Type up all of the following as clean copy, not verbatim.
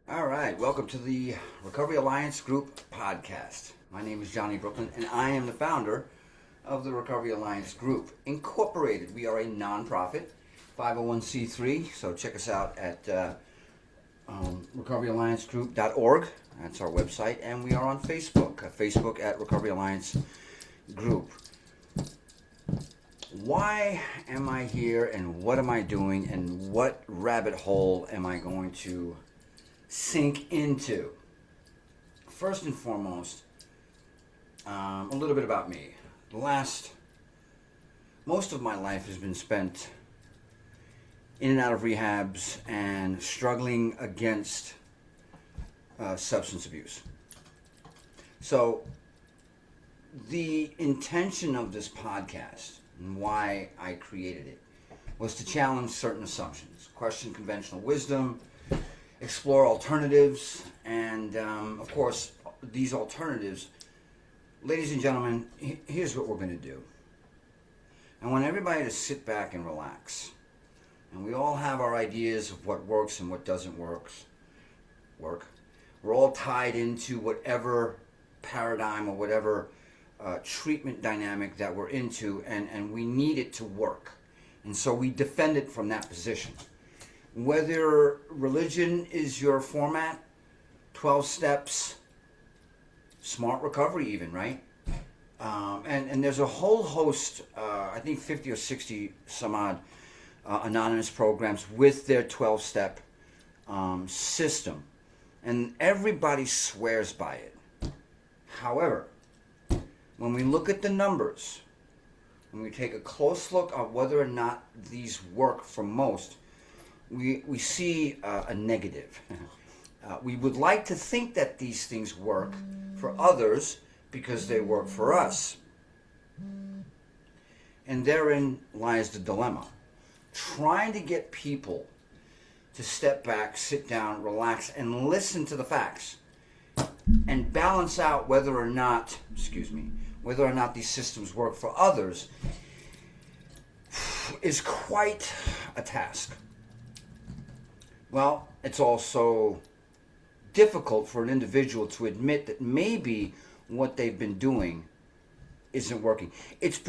All right, welcome to the Recovery Alliance Group podcast. My name is Johnny Brooklyn, and I am the founder of the Recovery Alliance Group Incorporated. We are a nonprofit, 501c3, so check us out at recoveryalliancegroup.org. That's our website, and we are on Facebook at Recovery Alliance Group. Why am I here, and what am I doing, and what rabbit hole am I going to sink into? First and foremost, a little bit about me. Most of my life has been spent in and out of rehabs and struggling against substance abuse. So the intention of this podcast and why I created it was to challenge certain assumptions, question conventional wisdom, explore alternatives, and of course, these alternatives, ladies and gentlemen, here's what we're going to do. I want everybody to sit back and relax. And we all have our ideas of what works and what doesn't work. We're all tied into whatever paradigm or whatever treatment dynamic that we're into, and we need it to work. And so we defend it from that position. Whether religion is your format, 12 steps, smart recovery even, right? And there's a whole host, I think 50 or 60 some odd anonymous programs with their 12-step system. And everybody swears by it. However, when we look at the numbers, when we take a close look at whether or not these work for most, we see a negative. We would like to think that these things work for others because they work for us. And therein lies the dilemma. Trying to get people to step back, sit down, relax, and listen to the facts and balance out whether or not these systems work for others is quite a task. Well, it's also difficult for an individual to admit that maybe what they've been doing isn't working. It's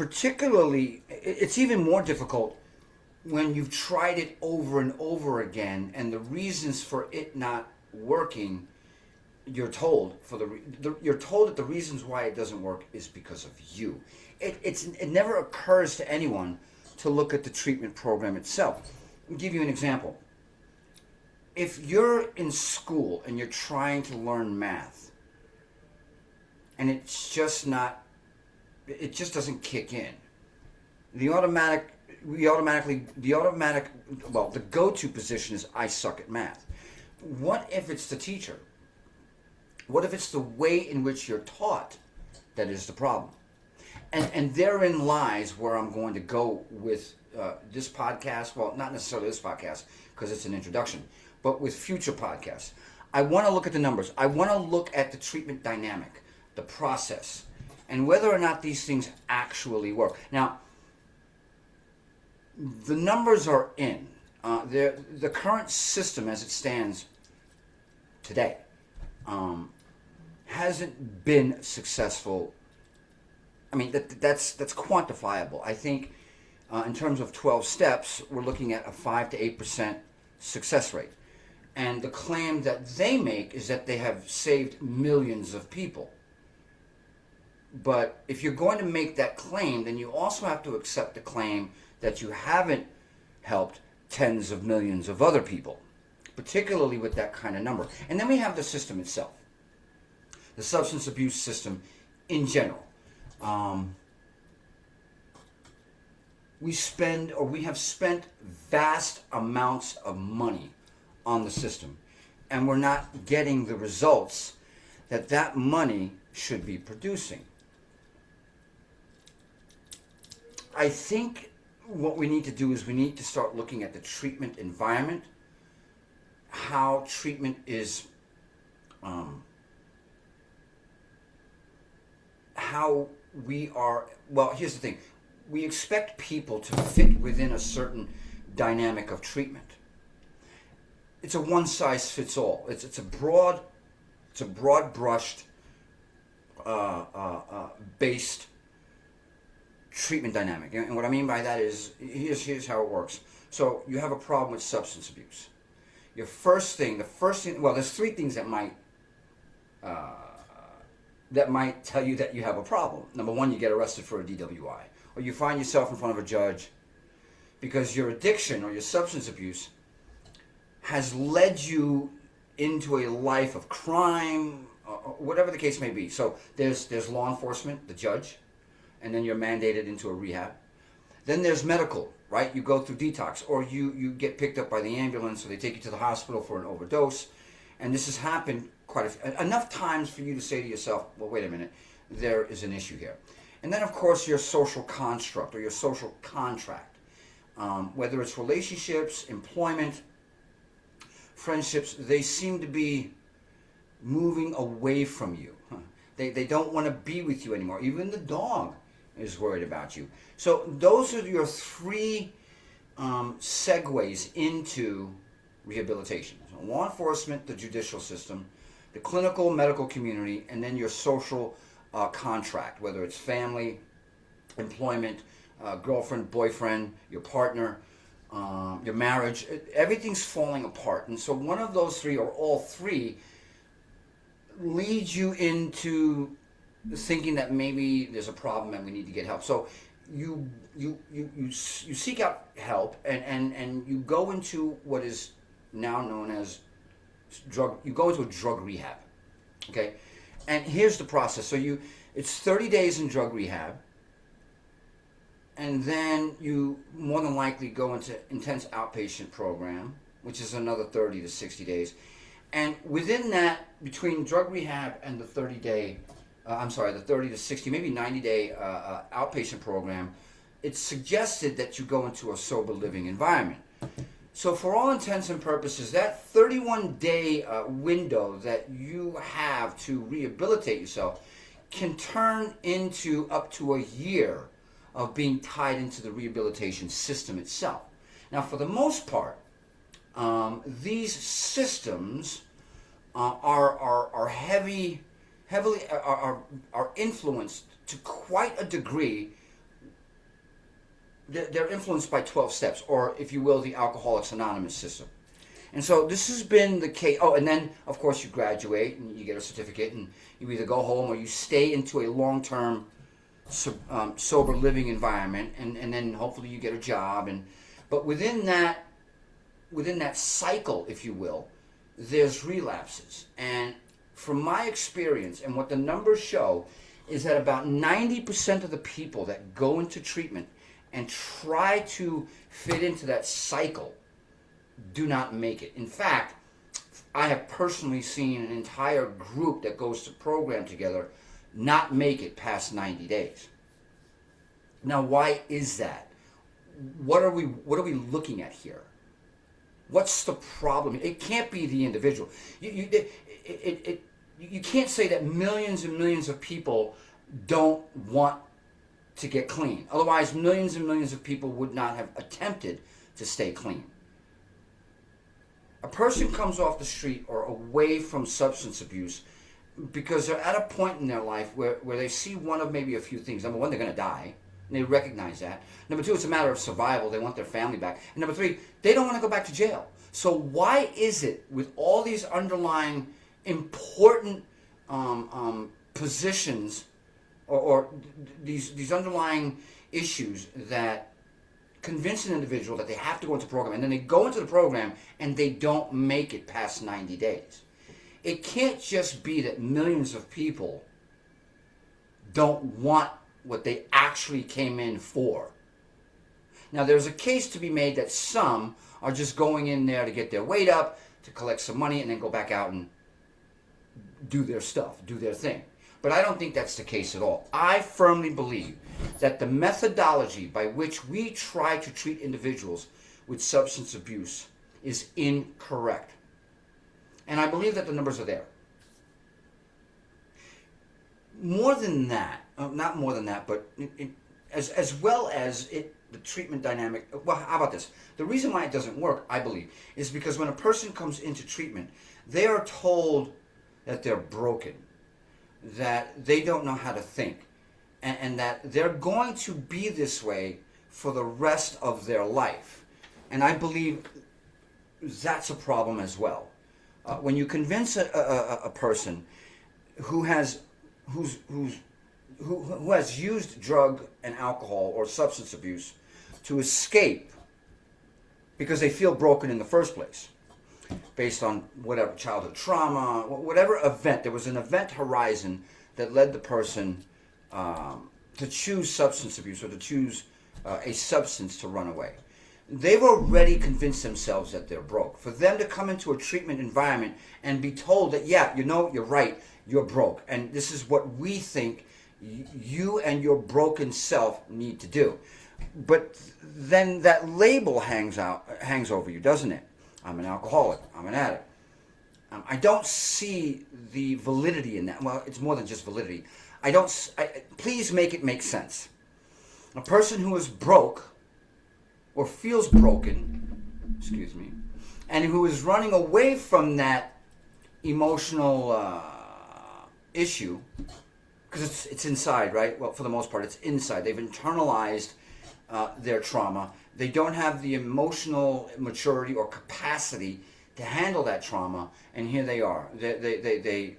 even more difficult when you've tried it over and over again, and the reasons for it not working, you're told that the reasons why it doesn't work is because of you. It never occurs to anyone to look at the treatment program itself. I'll give you an example. If you're in school and you're trying to learn math, and it just doesn't kick in, the go-to position is I suck at math. What if it's the teacher? What if it's the way in which you're taught that is the problem? And therein lies where I'm going to go with this podcast. Well, not necessarily this podcast, because it's an introduction, but with future podcasts. I want to look at the numbers. I want to look at the treatment dynamic, the process, and whether or not these things actually work. Now, the numbers are in. The current system as it stands today hasn't been successful. I mean, that's quantifiable. I think in terms of 12 steps, we're looking at a 5 to 8% success rate. And the claim that they make is that they have saved millions of people. But if you're going to make that claim, then you also have to accept the claim that you haven't helped tens of millions of other people, particularly with that kind of number. And then we have the system itself, the substance abuse system in general. We have spent vast amounts of money on the system, and we're not getting the results that money should be producing. I think what we need to do is we need to start looking at the treatment environment, how treatment is, how we are, well, here's the thing. We expect people to fit within a certain dynamic of treatment. it's a one size fits all. It's a broad brushed based treatment dynamic. And what I mean by that is, here's how it works. So you have a problem with substance abuse. The first thing, well, there's three things that might tell you that you have a problem. Number one, you get arrested for a DWI, or you find yourself in front of a judge because your addiction or your substance abuse has led you into a life of crime, whatever the case may be. So there's law enforcement, the judge, and then you're mandated into a rehab. Then there's medical, right? You go through detox, or you get picked up by the ambulance, or they take you to the hospital for an overdose. And this has happened enough times for you to say to yourself, well, wait a minute, there is an issue here. And then, of course, your social construct or your social contract, whether it's relationships, employment, friendships, they seem to be moving away from you. They don't want to be with you anymore. Even the dog is worried about you. So those are your three segues into rehabilitation. So law enforcement, the judicial system, the clinical medical community, and then your social contract, whether it's family, employment, girlfriend, boyfriend, your partner, your marriage. Everything's falling apart. And so one of those three, or all three, leads you into thinking that maybe there's a problem and we need to get help. So you seek out help, and you go into what is now known as you go into a drug rehab. Okay? And here's the process. So it's 30 days in drug rehab, and then you more than likely go into intense outpatient program, which is another 30 to 60 days. And within that, between drug rehab and the 30 to 60, maybe 90-day outpatient program, it's suggested that you go into a sober living environment. So for all intents and purposes, that 31-day window that you have to rehabilitate yourself can turn into up to a year of being tied into the rehabilitation system itself. Now, for the most part, these systems are heavily influenced to quite a degree. They're influenced by 12 steps, or if you will, the Alcoholics Anonymous system. And so this has been the case. Oh, and then, of course, you graduate and you get a certificate, and you either go home or you stay into a long-term sober living environment, and then hopefully you get a job. But within that cycle, if you will, there's relapses. And from my experience and what the numbers show is that about 90% of the people that go into treatment and try to fit into that cycle do not make it. In fact, I have personally seen an entire group that goes to program together not make it past 90 days. Now, why is that? What are we looking at here? What's the problem? It can't be the individual. You can't say that millions and millions of people don't want to get clean. Otherwise, millions and millions of people would not have attempted to stay clean. A person comes off the street or away from substance abuse because they're at a point in their life where they see one of maybe a few things. Number one, they're going to die, and they recognize that. Number two, it's a matter of survival. They want their family back. And number three, they don't want to go back to jail. So why is it, with all these underlying important positions or these underlying issues, that convince an individual that they have to go into the program, and then they go into the program and they don't make it past 90 days? It can't just be that millions of people don't want what they actually came in for. Now, there's a case to be made that some are just going in there to get their weight up, to collect some money, and then go back out and do their stuff, do their thing. But I don't think that's the case at all. I firmly believe that the methodology by which we try to treat individuals with substance abuse is incorrect. And I believe that the numbers are there. More than that, not more than that, but as well as the treatment dynamic, well, how about this? The reason why it doesn't work, I believe, is because when a person comes into treatment, they are told that they're broken, that they don't know how to think, and that they're going to be this way for the rest of their life. And I believe that's a problem as well. When you convince a person who has used drug and alcohol or substance abuse to escape because they feel broken in the first place, based on whatever childhood trauma, whatever event, there was an event horizon that led the person to choose substance abuse or to choose a substance to run away. They've already convinced themselves that they're broke. For them to come into a treatment environment and be told that, yeah, you're right, you're broke, and this is what we think you and your broken self need to do. But then that label hangs over you, doesn't it? I'm an alcoholic, I'm an addict. I don't see the validity in that. Well, it's more than just validity. Please make it make sense. A person who is broke or feels broken, and who is running away from that emotional issue, because it's inside, right? Well, for the most part, it's inside. They've internalized their trauma. They don't have the emotional maturity or capacity to handle that trauma, and here they are. They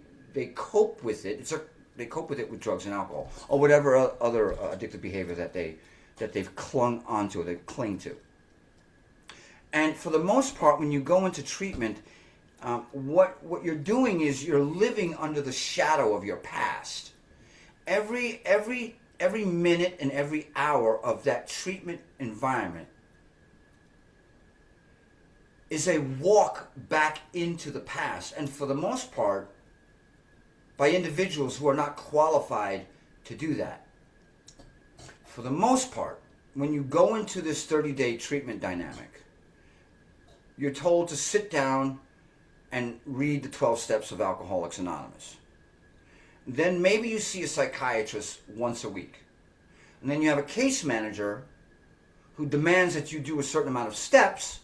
cope with it. They cope with it with drugs and alcohol or whatever other addictive behavior that they've clung onto or they cling to. And for the most part, when you go into treatment, what you're doing is you're living under the shadow of your past. Every minute and every hour of that treatment environment is a walk back into the past, and for the most part, by individuals who are not qualified to do that. For the most part, when you go into this 30-day treatment dynamic, you're told to sit down and read the 12 steps of Alcoholics Anonymous. Then maybe you see a psychiatrist once a week. And then you have a case manager who demands that you do a certain amount of steps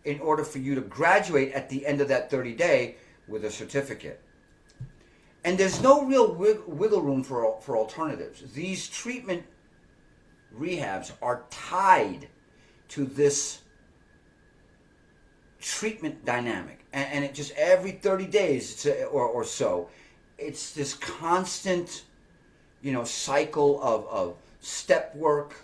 in order for you to graduate at the end of that 30-day with a certificate. And there's no real wiggle room for alternatives. These treatment rehabs are tied to this treatment dynamic. And it just every 30 days or so, it's this constant, cycle of step work,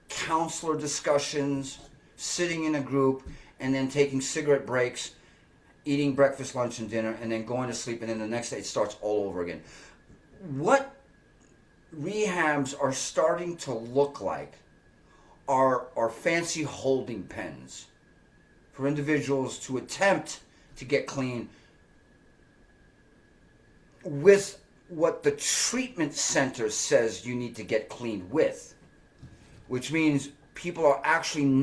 counselor discussions, sitting in a group, and then taking cigarette breaks, eating breakfast, lunch, and dinner, and then going to sleep, and then the next day it starts all over again. What rehabs are starting to look like are fancy holding pens for individuals to attempt to get clean with what the treatment center says you need to get clean with, which means people are actually they're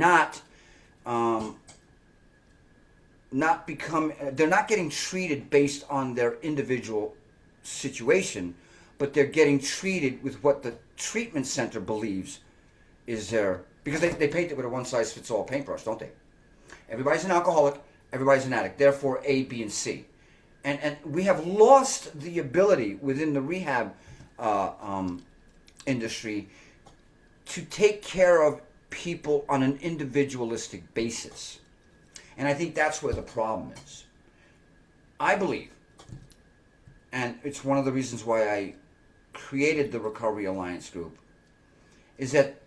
not getting treated based on their individual situation, but they're getting treated with what the treatment center believes is their, because they paint it with a one-size-fits-all paintbrush, don't they? Everybody's an alcoholic, everybody's an addict, therefore A, B, and C. And we have lost the ability within the rehab industry to take care of people on an individualistic basis. And I think that's where the problem is. I believe, and it's one of the reasons why I created the Recovery Alliance group, is that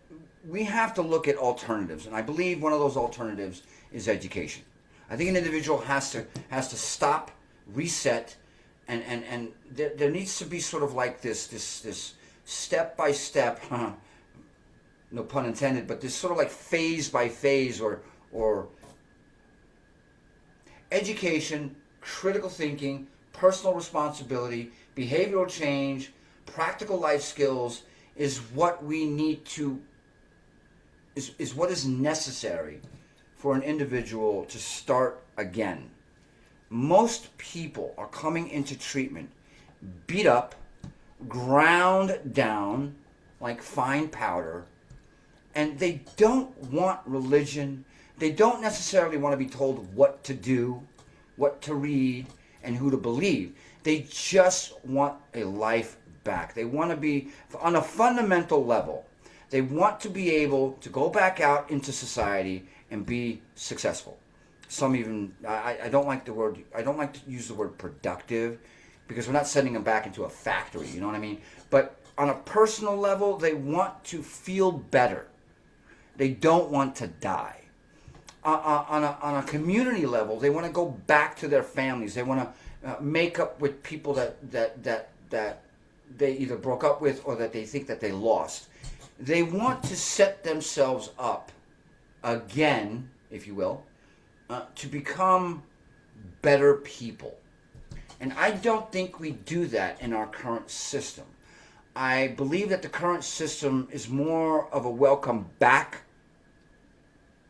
we have to look at alternatives. And I believe one of those alternatives is education. I think an individual has to stop, reset, and there needs to be sort of like this step-by-step, no pun intended, but this sort of like phase by phase or education, critical thinking, personal responsibility, behavioral change, practical life skills is what we need to, is what is necessary for an individual to start again. Most people are coming into treatment beat up, ground down, like fine powder, and they don't want religion. They don't necessarily want to be told what to do, what to read, and who to believe. They just want a life back. They want to be, on a fundamental level, they want to be able to go back out into society and be successful. Some even, I don't like to use the word productive, because we're not sending them back into a factory, you know what I mean? But on a personal level, they want to feel better. They don't want to die. On a community level, they want to go back to their families. They want to make up with people that they either broke up with or that they think that they lost. They want to set themselves up again, if you will, to become better people. And I don't think we do that in our current system. I believe that the current system is more of a welcome back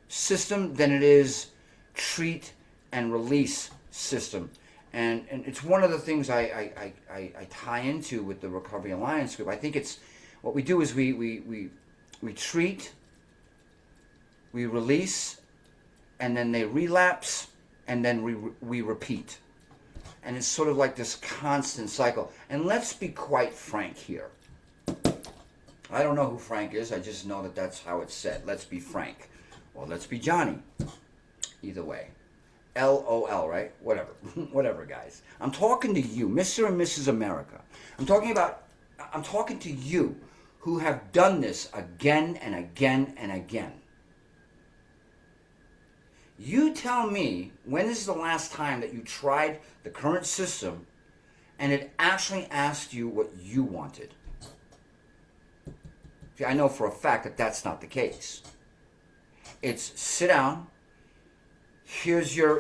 system than it is treat and release system. And it's one of the things I tie into with the Recovery Alliance group. I think it's what we do is we treat, we release, and then they relapse, and then we repeat. And it's sort of like this constant cycle. And let's be quite frank here. I don't know who Frank is. I just know that that's how it's said. Let's be Frank. Well, let's be Johnny. Either way. LOL, right? Whatever. Whatever, guys. I'm talking to you, Mr. and Mrs. America. I'm talking to you who have done this again and again and again. You tell me, when is the last time that you tried the current system and it actually asked you what you wanted? See, I know for a fact that that's not the case. It's sit down. Here's your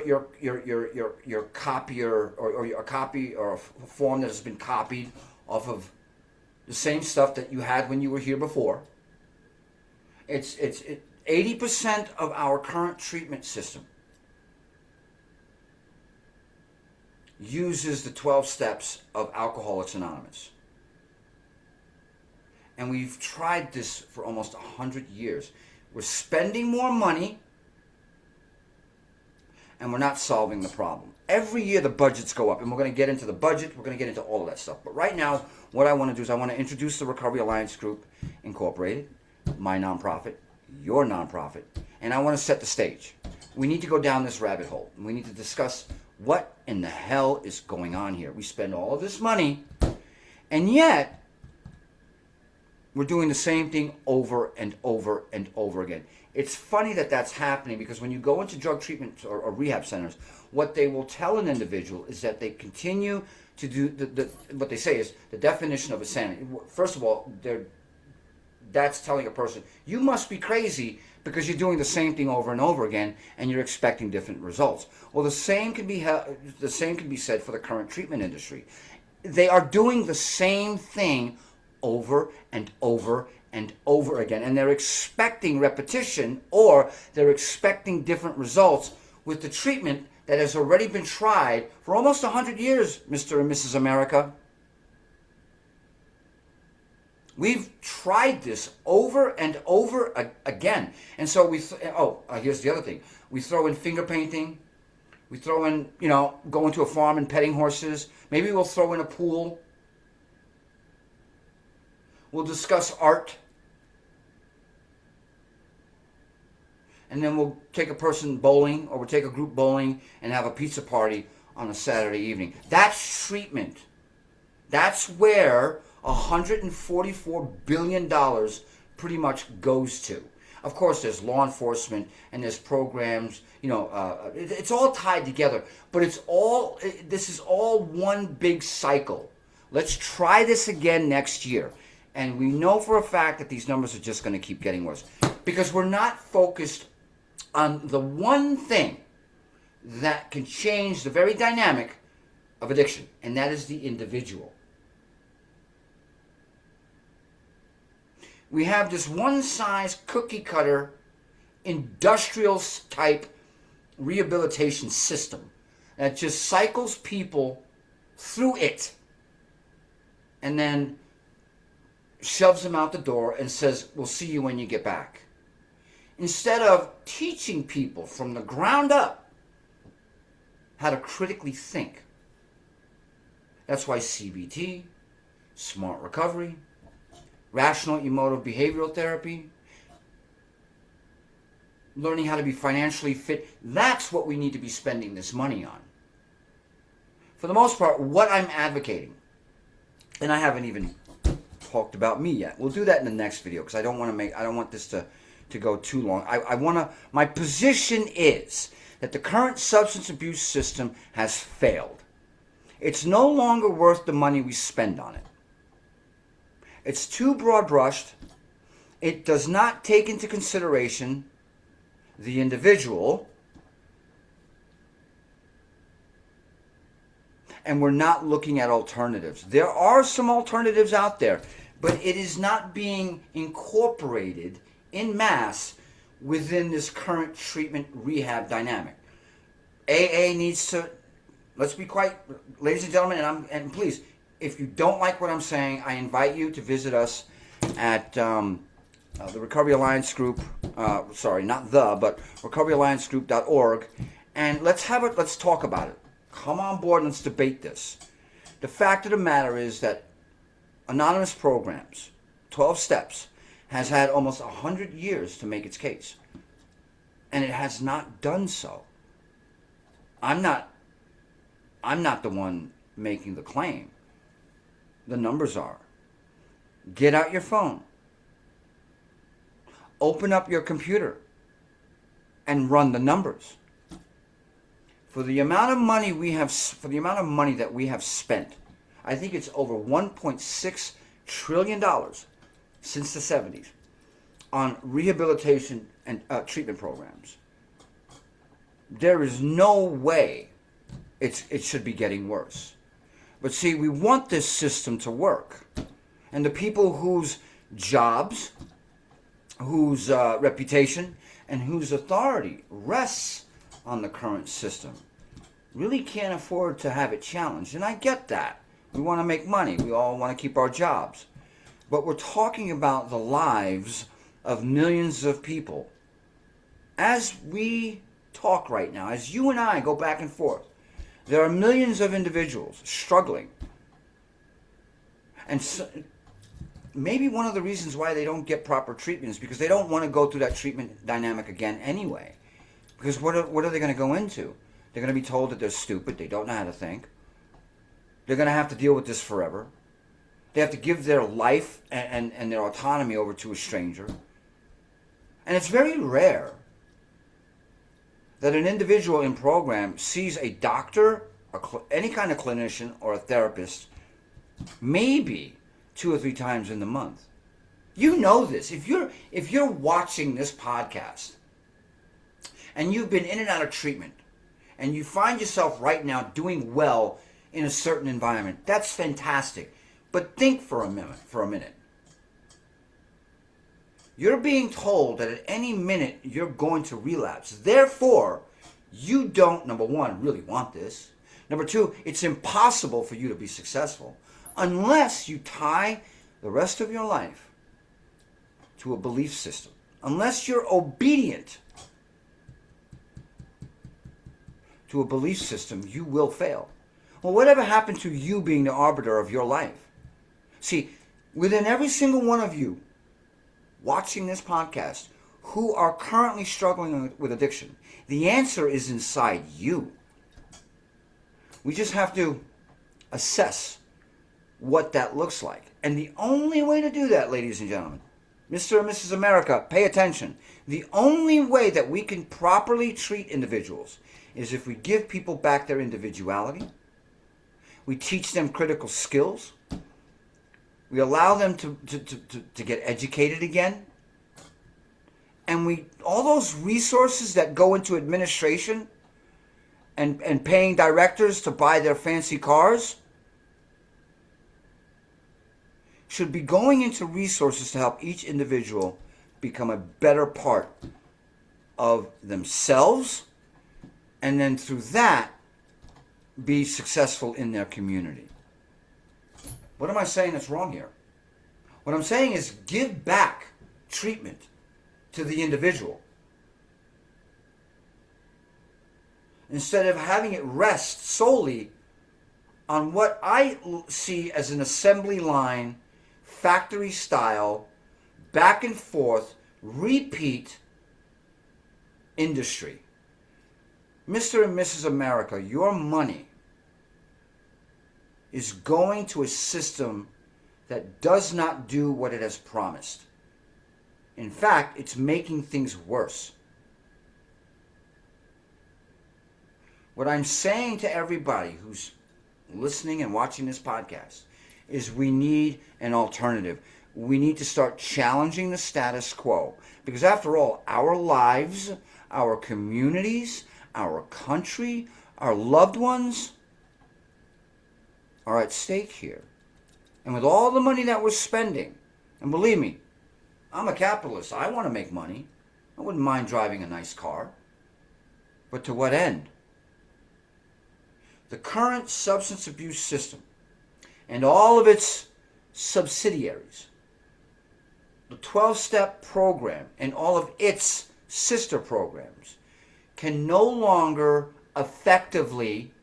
copy or a copy or a form that has been copied off of the same stuff that you had when you were here before. It's 80% of our current treatment system uses the 12 steps of Alcoholics Anonymous. And we've tried this for almost 100 years. We're spending more money, and we're not solving the problem. Every year the budgets go up, and we're going to get into the budget, we're going to get into all of that stuff. But right now, what I want to do is I want to introduce the Recovery Alliance Group Incorporated, my nonprofit, your nonprofit, and I want to set the stage. We need to go down this rabbit hole. We need to discuss what in the hell is going on here. We spend all of this money, and yet we're doing the same thing over and over and over again. It's funny that that's happening, because when you go into drug treatment or rehab centers, what they will tell an individual is that they continue to do what they say is the definition of insanity. First of all, that's telling a person, you must be crazy because you're doing the same thing over and over again and you're expecting different results. Well, the same can be said for the current treatment industry. They are doing the same thing over and over and over again, and they're expecting repetition, or they're expecting different results with the treatment that has already been tried for almost 100 years, Mr. and Mrs. America. We've tried this over and over again. And so here's the other thing. We throw in finger painting. We throw in, going to a farm and petting horses. Maybe we'll throw in a pool. We'll discuss art. And then we'll take a person bowling, or we'll take a group bowling and have a pizza party on a Saturday evening. That's treatment. That's where $144 billion pretty much goes to. Of course, there's law enforcement and there's programs, it's all tied together, but this is all one big cycle. Let's try this again next year. And we know for a fact that these numbers are just going to keep getting worse, because we're not focused on the one thing that can change the very dynamic of addiction, and that is the individual. We have this one-size cookie-cutter industrial type rehabilitation system that just cycles people through it, and then shoves them out the door and says, we'll see you when you get back. Instead of teaching people from the ground up how to critically think. That's why CBT, smart recovery, rational emotive behavioral therapy, learning how to be financially fit, that's what we need to be spending this money on. For the most part, what I'm advocating, and I haven't even talked about me yet. We'll do that in the next video because I don't want this to go too long. My position is that the current substance abuse system has failed. It's no longer worth the money we spend on it. It's too broad brushed. It does not take into consideration the individual, and we're not looking at alternatives. There are some alternatives out there, but it is not being incorporated en masse within this current treatment rehab dynamic. AA needs to, let's be quite, ladies and gentlemen, and please, if you don't like what I'm saying, I invite you to visit us at the Recovery Alliance Group, but recoveryalliancegroup.org, and let's talk about it. Come on board and let's debate this. The fact of the matter is that Anonymous Programs, 12 Steps, has had almost 100 years to make its case. And it has not done so. I'm not the one making the claim. The numbers are. Get out your phone. Open up your computer and run the numbers. For the amount of money that we have spent, I think it's over $1.6 trillion since the 70s on rehabilitation and treatment programs. There is no way it should be getting worse. But see, we want this system to work. And the people whose jobs, whose reputation, and whose authority rests on the current system really can't afford to have it challenged. And I get that. We want to make money. We all want to keep our jobs. But we're talking about the lives of millions of people. As we talk right now, as you and I go back and forth, there are millions of individuals struggling. And so, maybe one of the reasons why they don't get proper treatment is because they don't want to go through that treatment dynamic again anyway. Because what are they going to go into? They're going to be told that they're stupid, they don't know how to think. They're going to have to deal with this forever. They have to give their life and their autonomy over to a stranger. And it's very rare that an individual in program sees a doctor, any kind of clinician, or a therapist, maybe 2 or 3 times in the month. You know this. If you're watching this podcast and you've been in and out of treatment and you find yourself right now doing well in a certain environment, that's fantastic. But think for a minute. You're being told that at any minute you're going to relapse. Therefore, you don't, number one, really want this. Number two, it's impossible for you to be successful unless you tie the rest of your life to a belief system. Unless you're obedient to a belief system, you will fail. Well, whatever happened to you being the arbiter of your life? See, within every single one of you watching this podcast who are currently struggling with addiction, the answer is inside you. We just have to assess what that looks like. And the only way to do that, ladies and gentlemen, Mr. and Mrs. America, pay attention. The only way that we can properly treat individuals is if we give people back their individuality. We teach them critical skills. We allow them to get educated again. And all those resources that go into administration and paying directors to buy their fancy cars should be going into resources to help each individual become a better part of themselves, and then through that be successful in their community. What am I saying that's wrong here? What I'm saying is give back treatment to the individual. Instead of having it rest solely on what I see as an assembly line, factory style, back and forth, repeat industry. Mr. and Mrs. America, your money is going to a system that does not do what it has promised. In fact, it's making things worse. What I'm saying to everybody who's listening and watching this podcast is we need an alternative. We need to start challenging the status quo. Because after all, our lives, our communities, our country, our loved ones are at stake here. And with all the money that we're spending, and believe me, I'm a capitalist. I want to make money. I wouldn't mind driving a nice car. But to what end? The current substance abuse system and all of its subsidiaries, the 12-step program and all of its sister programs, can no longer effectively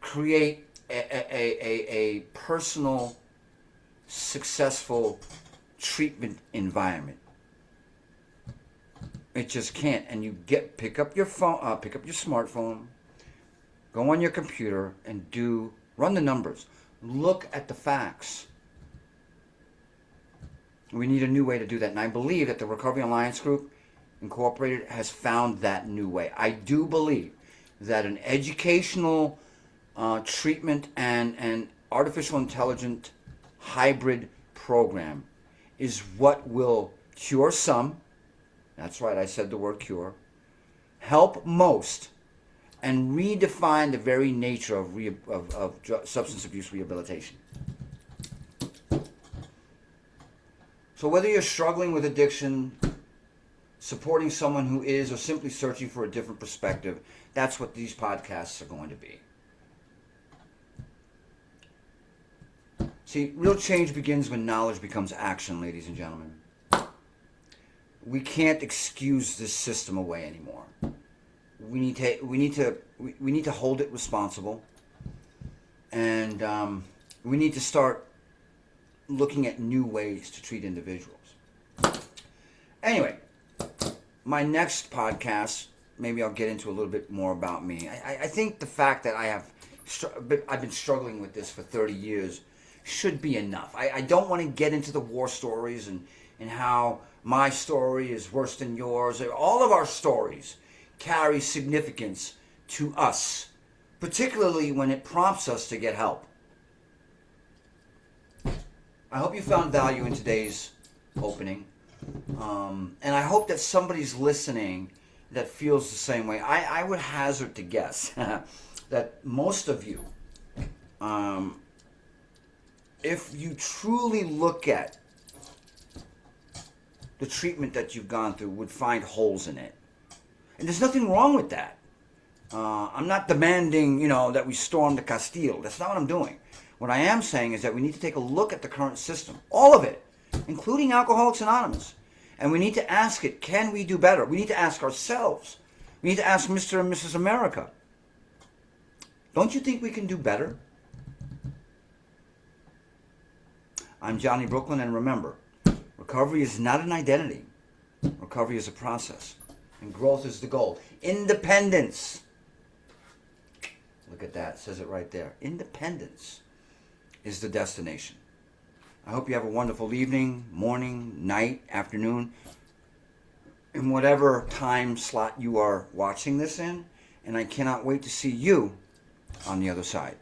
create a personal, successful treatment environment. It just can't. And you pick up your phone, pick up your smartphone, go on your computer, and run the numbers. Look at the facts. We need a new way to do that, and I believe that the Recovery Alliance Group Incorporated has found that new way. I do believe that an educational treatment and artificial intelligence hybrid program is what will cure some. That's right, I said the word cure. Help most, and redefine the very nature of substance abuse rehabilitation. So whether you're struggling with addiction, supporting someone who is, or simply searching for a different perspective, that's what these podcasts are going to be. See, real change begins when knowledge becomes action, ladies and gentlemen. We can't excuse this system away anymore. We need to hold it responsible, and we need to start looking at new ways to treat individuals. Anyway, my next podcast, maybe I'll get into a little bit more about me. I think the fact that I've been struggling with this for 30 years should be enough. I don't want to get into the war stories and how my story is worse than yours. All of our stories carry significance to us, particularly when it prompts us to get help. I hope you found value in today's opening. And I hope that somebody's listening that feels the same way. I would hazard to guess that most of you, if you truly look at the treatment that you've gone through, would find holes in it. And there's nothing wrong with that. I'm not demanding, that we storm the Castile. That's not what I'm doing. What I am saying is that we need to take a look at the current system, all of it, including Alcoholics Anonymous. And we need to ask it, can we do better? We need to ask ourselves. We need to ask Mr. and Mrs. America. Don't you think we can do better? I'm Johnny Brooklyn, and remember, recovery is not an identity. Recovery is a process. And growth is the goal. Independence. Look at that. It says it right there. Independence is the destination. I hope you have a wonderful evening, morning, night, afternoon, in whatever time slot you are watching this in. And I cannot wait to see you on the other side.